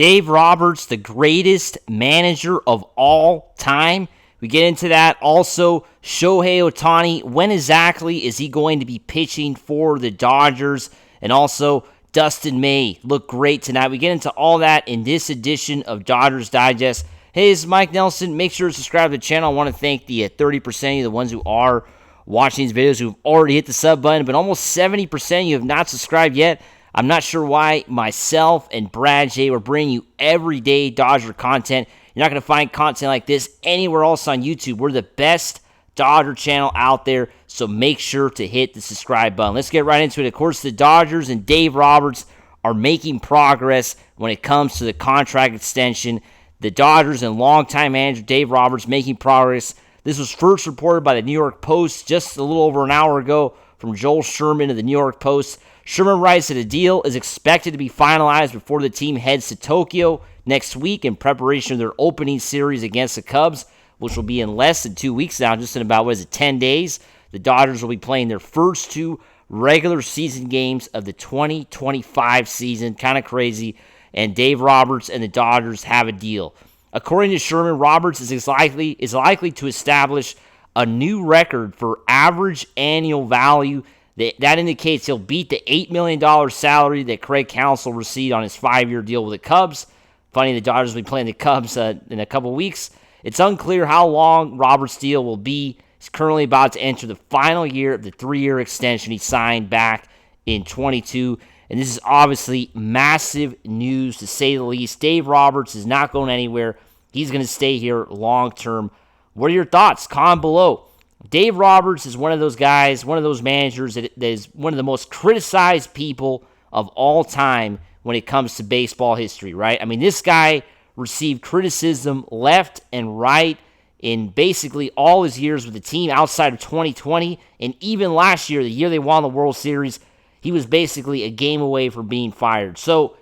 Dave Roberts, the greatest manager of all time. We get into that. Also, Shohei Ohtani, when exactly is he going to be pitching for the Dodgers? And also, Dustin May looked great tonight. We get into all that in this edition of Dodgers Digest. Hey, this is Mike Nelson. Make sure to subscribe to the channel. I want to thank the 30% of you, the ones who are watching these videos, who've already hit the sub button, but almost 70% of you have not subscribed yet. I'm not sure why. Myself and Brad J. were bringing you everyday Dodger content. You're not going to find content like this anywhere else on YouTube. We're the best Dodger channel out there, so make sure to hit the subscribe button. Let's get right into it. Of course, the Dodgers and Dave Roberts are making progress when it comes to the contract extension. The Dodgers and longtime manager Dave Roberts making progress. This was first reported by the New York Post just a little over an hour ago from Joel Sherman of the New York Post. Sherman writes that a deal is expected to be finalized before the team heads to Tokyo next week in preparation of their opening series against the Cubs, which will be in less than 2 weeks now, just in about, 10 days. The Dodgers will be playing their first two regular season games of the 2025 season. Kind of crazy. And Dave Roberts and the Dodgers have a deal. According to Sherman, Roberts is likely to establish a new record for average annual value. That indicates he'll beat the $8 million salary that Craig Counsell received on his 5-year deal with the Cubs. Funny, the Dodgers will be playing the Cubs in a couple weeks. It's unclear how long Roberts' deal will be. He's currently about to enter the final year of the 3-year extension he signed back in 22. And this is obviously massive news, to say the least. Dave Roberts is not going anywhere. He's going to stay here long term. What are your thoughts? Comment below. Dave Roberts is one of those guys, one of those managers that is one of the most criticized people of all time when it comes to baseball history, right? I mean, this guy received criticism left and right in basically all his years with the team outside of 2020. And even last year, the year they won the World Series, he was basically a game away from being fired. So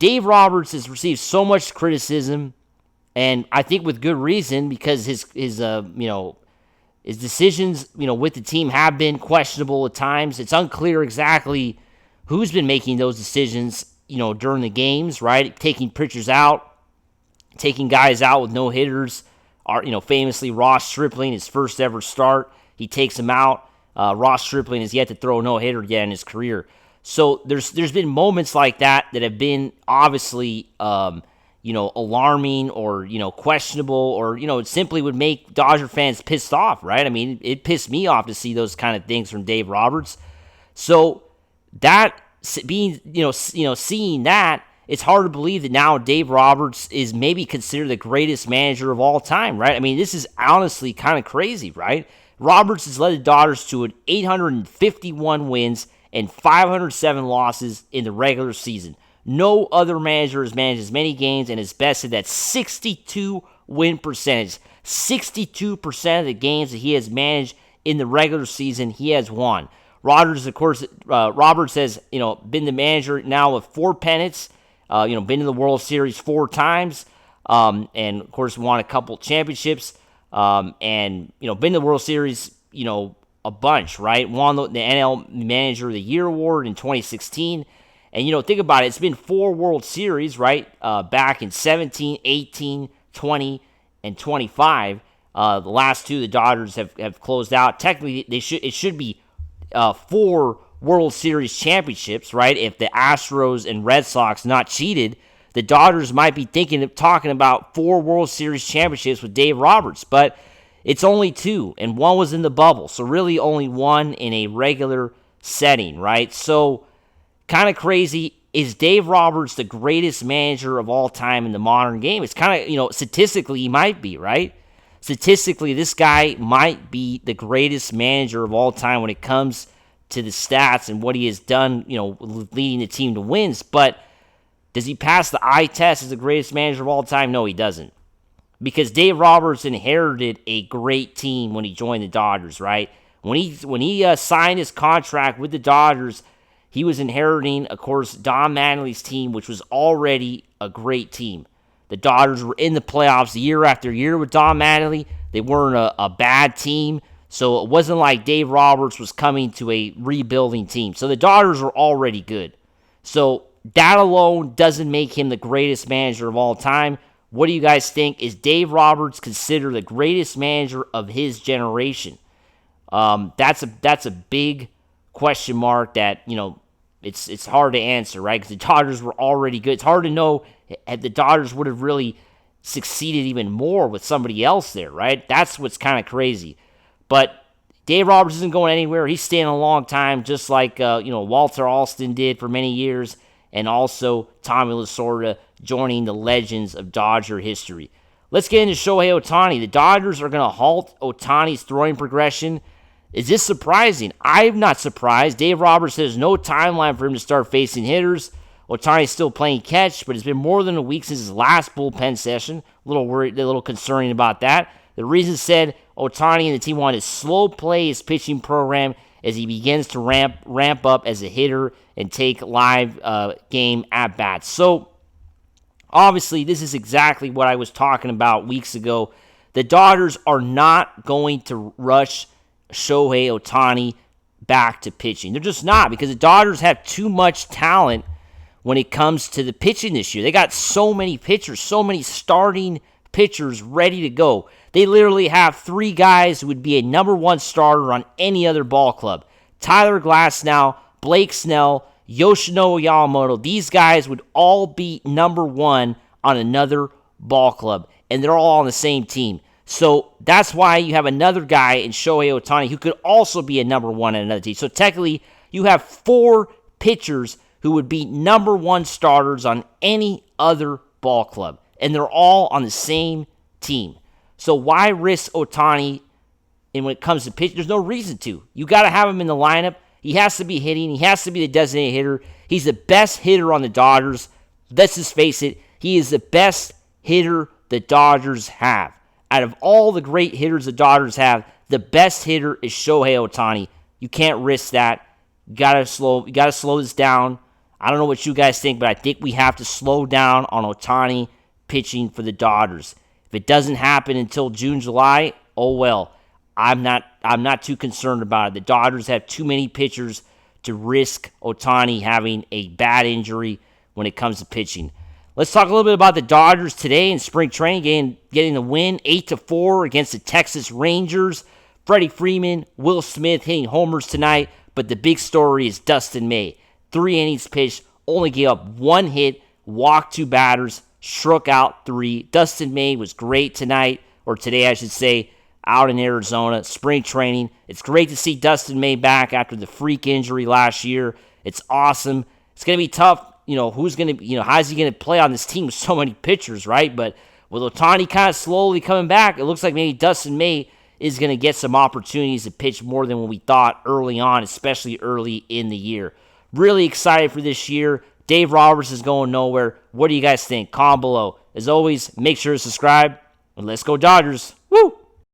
Dave Roberts has received so much criticism, and I think with good reason, because his decisions, with the team have been questionable at times. It's unclear exactly who's been making those decisions, during the games, right? Taking pitchers out, taking guys out with no hitters. Famously Ross Stripling, his first ever start, he takes him out. Ross Stripling has yet to throw a no hitter yet in his career. So there's been moments like that have been obviously alarming or, questionable, or, it simply would make Dodger fans pissed off, right? I mean, it pissed me off to see those kind of things from Dave Roberts. So that being, seeing that, it's hard to believe that now Dave Roberts is maybe considered the greatest manager of all time, right? I mean, this is honestly kind of crazy, right? Roberts has led the Dodgers to an 851 wins and 507 losses in the regular season. No other manager has managed as many games and has bested that 62 win percentage. 62% of the games that he has managed in the regular season, he has won. Roberts has, been the manager now with 4 pennants, been to the World Series 4 times, and of course won a couple championships, and, been to the World Series, a bunch, right? Won the NL Manager of the Year award in 2016. And, think about it. It's been 4 World Series, right? Back in 17, 18, 20, and 25. The last 2 the Dodgers have closed out. Technically, it should be 4 World Series championships, right? If the Astros and Red Sox not cheated, the Dodgers might be talking about 4 World Series championships with Dave Roberts. But it's only 2, and 1 was in the bubble. So really only 1 in a regular setting, right? So kind of crazy. Is Dave Roberts the greatest manager of all time in the modern game? It's kind of, statistically, he might be, right? Statistically, this guy might be the greatest manager of all time when it comes to the stats and what he has done, leading the team to wins. But does he pass the eye test as the greatest manager of all time? No, he doesn't. Because Dave Roberts inherited a great team when he joined the Dodgers, right? When he signed his contract with the Dodgers, he was inheriting, of course, Don Mattingly's team, which was already a great team. The Dodgers were in the playoffs year after year with Don Mattingly. They weren't a bad team, so it wasn't like Dave Roberts was coming to a rebuilding team. So the Dodgers were already good. So that alone doesn't make him the greatest manager of all time. What do you guys think? Is Dave Roberts considered the greatest manager of his generation? That's a big question mark that, it's hard to answer, right? Because the Dodgers were already good. It's hard to know if the Dodgers would have really succeeded even more with somebody else there, right? That's what's kind of crazy. But Dave Roberts isn't going anywhere. He's staying a long time, just like Walter Alston did for many years, and also Tommy Lasorda joining the legends of Dodger history. Let's get into Shohei Ohtani. The Dodgers are going to halt Ohtani's throwing progression. Is this surprising? I'm not surprised. Dave Roberts says no timeline for him to start facing hitters. Ohtani's still playing catch, but it's been more than a week since his last bullpen session. A little worried, a little concerning about that. The reason said Ohtani and the team want to slow play his pitching program as he begins to ramp up as a hitter and take live game at-bats. So, obviously, this is exactly what I was talking about weeks ago. The Dodgers are not going to rush Shohei Ohtani back to pitching. They're just not, because the Dodgers have too much talent when it comes to the pitching this year. They got so many pitchers, so many starting pitchers ready to go. They literally have 3 guys who would be a number 1 starter on any other ball club. Tyler Glasnow, Blake Snell, Yoshinobu Yamamoto. These guys would all be number 1 on another ball club, and they're all on the same team. So that's why you have another guy in Shohei Ohtani who could also be a number 1 on another team. So technically, you have 4 pitchers who would be number 1 starters on any other ball club, and they're all on the same team. So why risk Ohtani? And when it comes to pitch, there's no reason to. You got to have him in the lineup. He has to be hitting. He has to be the designated hitter. He's the best hitter on the Dodgers. Let's just face it. He is the best hitter the Dodgers have. Out of all the great hitters the Dodgers have, the best hitter is Shohei Ohtani. You can't risk that. You gotta slow this down. I don't know what you guys think, but I think we have to slow down on Ohtani pitching for the Dodgers. If it doesn't happen until June, July, oh well. I'm not too concerned about it. The Dodgers have too many pitchers to risk Ohtani having a bad injury when it comes to pitching. Let's talk a little bit about the Dodgers today in spring training, getting the win 8-4 against the Texas Rangers. Freddie Freeman, Will Smith hitting homers tonight, but the big story is Dustin May. 3 innings pitched, only gave up 1 hit, walked 2 batters, struck out 3. Dustin May was great tonight, or today I should say, out in Arizona, spring training. It's great to see Dustin May back after the freak injury last year. It's awesome. It's going to be tough. How's he going to play on this team with so many pitchers, right? But with Ohtani kind of slowly coming back, it looks like maybe Dustin May is going to get some opportunities to pitch more than what we thought early on, especially early in the year. Really excited for this year. Dave Roberts is going nowhere. What do you guys think? Comment below. As always, make sure to subscribe, and let's go Dodgers.